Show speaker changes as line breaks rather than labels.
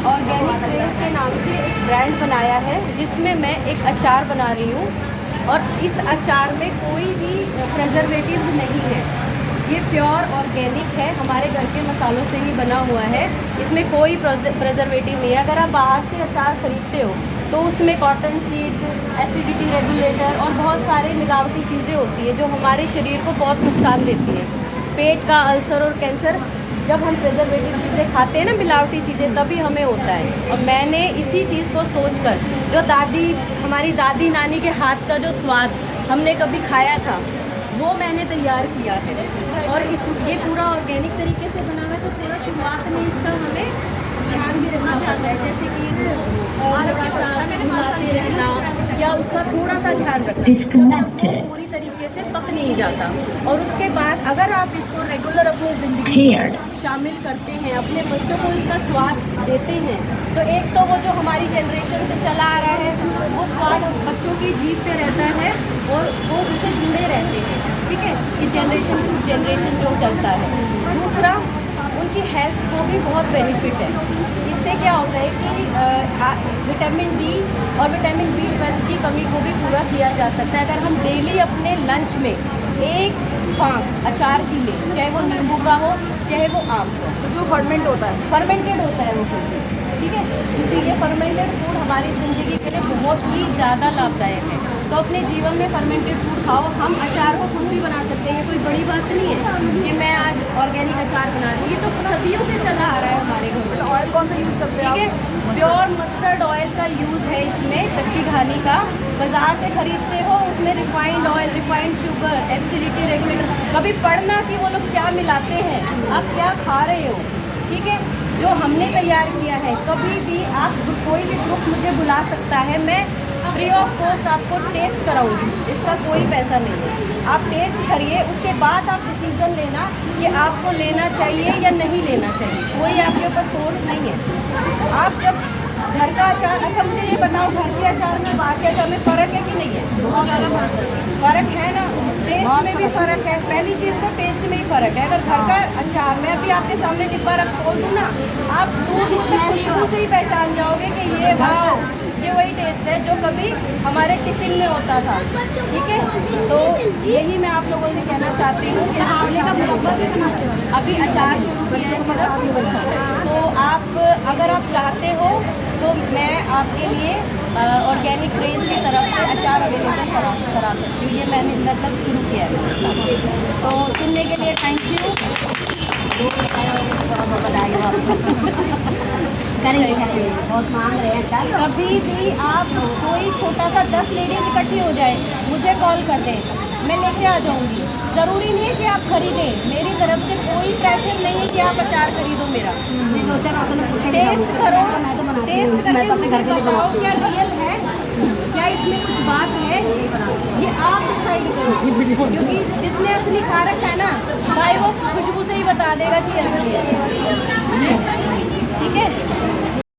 Organic trace के नाम से एक ब्रांड बनाया है, जिसमें मैं एक अचार बना रही हूँ। और इस अचार में कोई भी प्रिजर्वेटिव नहीं है। ये प्योर ऑर्गेनिक है, हमारे घर के मसालों से ही बना हुआ है। इसमें कोई प्रिजर्वेटिव नहीं है। अगर आप बाहर से अचार खरीदते हो तो उसमें कॉटन सीड्स, एसिडिटी रेगुलेटर और बहुत सारे मिलावटी चीज़ें होती है जो हमारे शरीर को बहुत नुकसान देती है। पेट का अल्सर और कैंसर, जब हम प्रिजर्वेटिव चीज़ें खाते हैं ना, मिलावटी चीज़ें, तभी हमें होता है। और मैंने इसी चीज़ को सोचकर, जो हमारी दादी नानी के हाथ का जो स्वाद हमने कभी खाया था, वो मैंने तैयार किया है। और ये पूरा ऑर्गेनिक तरीके से बना हुआ है। तो थोड़ा शुरुआत में इसका हमें ध्यान भी रखना पड़ता है, जैसे कि इसको मिलाते रहना या उसका थोड़ा सा ध्यान रखना जब तक वो पूरी तरीके से पक नहीं जाता। और उसके बाद अगर आप इसको रेगुलर अपनी ज़िंदगी में शामिल करते हैं, अपने बच्चों को इसका स्वाद देते हैं, तो एक तो वो जो हमारी जनरेशन से चला आ रहा है वो स्वाद बच्चों की जीभ पे रहता है और वो उससे जुड़े रहते हैं। ठीक है, ये जनरेशन टू जनरेशन जो चलता है। दूसरा, उनकी हेल्थ को भी बहुत बेनिफिट है। इससे क्या होता है कि विटामिन डी और विटामिन B12 की कमी को भी पूरा किया जा सकता है अगर हम डेली अपने लंच में एक फाँक अचार की लें, चाहे वो नींबू का हो चाहे वो आम का। तो जो फर्मेंटेड होता है वो फूड, ठीक है। इसीलिए फर्मेंटेड फूड हमारी ज़िंदगी के लिए बहुत ही ज़्यादा लाभदायक है। तो अपने जीवन में फर्मेंटेड फूड खाओ। हम अचार को खुद भी बना सकते हैं, कोई बड़ी बात नहीं है कि मैं आज ऑर्गेनिक अचार बना रही हूँ। ये तो सदियों से चला आ रहा है हमारे घर में।
ऑयल कौन सा यूज़ करते हैं?
ठीक है, प्योर मस्टर्ड ऑयल का यूज़ है इसमें, कच्ची घानी का। बाज़ार से खरीदते हो उसमें refined oil, refined sugar, acidity regulator. कभी पढ़ना कि वो लोग क्या मिलाते हैं, आप क्या खा रहे हो। ठीक है, जो हमने तैयार किया है, कभी भी आप कोई भी ग्रुप मुझे बुला सकता है, मैं फ्री ऑफ कॉस्ट आपको टेस्ट कराऊंगी, इसका कोई पैसा नहीं है। आप टेस्ट करिए, उसके बाद आप डिसीज़न लेना कि आपको लेना चाहिए या नहीं लेना चाहिए। कोई आपके ऊपर फोर्स नहीं है। आप जब घर का अचार, अच्छा मुझे ये बताओ, घर के अचार में बाहर के अचार में फ़र्क है कि नहीं है? बहुत ज़्यादा फ़र्क है ना। टेस्ट में भी फ़र्क है। पहली चीज़ तो टेस्ट में ही फ़र्क है। अगर घर का अचार, मैं अभी आपके सामने डिब्बा रख खोल दूँ ना, आप दूर इसकी खुशबू से ही पहचान जाओगे कि ये वाह, ये वही टेस्ट है जो कभी हमारे टिफिन में होता था। ठीक है, तो यही मैं आप लोगों से कहना चाहती हूँ कि अभी अचार शुरू किया है सिर्फ। तो आप अगर आप चाहते हो तो मैं आपके लिए ऑर्गेनिक ट्रेस की तरफ से अचार अवेलेबल करा सकती हूँ। ये मैंने मतलब शुरू किया है। तो सुनने के लिए थैंक यू। करेंगे, बहुत मांग रहे हैं। कभी भी आप कोई छोटा सा 10 लेडीज इकट्ठी हो जाए, मुझे कॉल कर दें, मैं लेके आ जाऊंगी। ज़रूरी नहीं है कि आप खरीदें, मेरी तरफ से कोई प्रेशर नहीं है कि आप अचार खरीदो मेरा। टेस्ट करो, टेस्ट करके मुझे बताओ क्या रियल है, क्या इसमें कुछ बात है, ये आप डिसाइड करो। क्योंकि जिसने असली खा रखा है ना भाई, वो खुशबू से ही बता देगा कि असली है। ठीक है।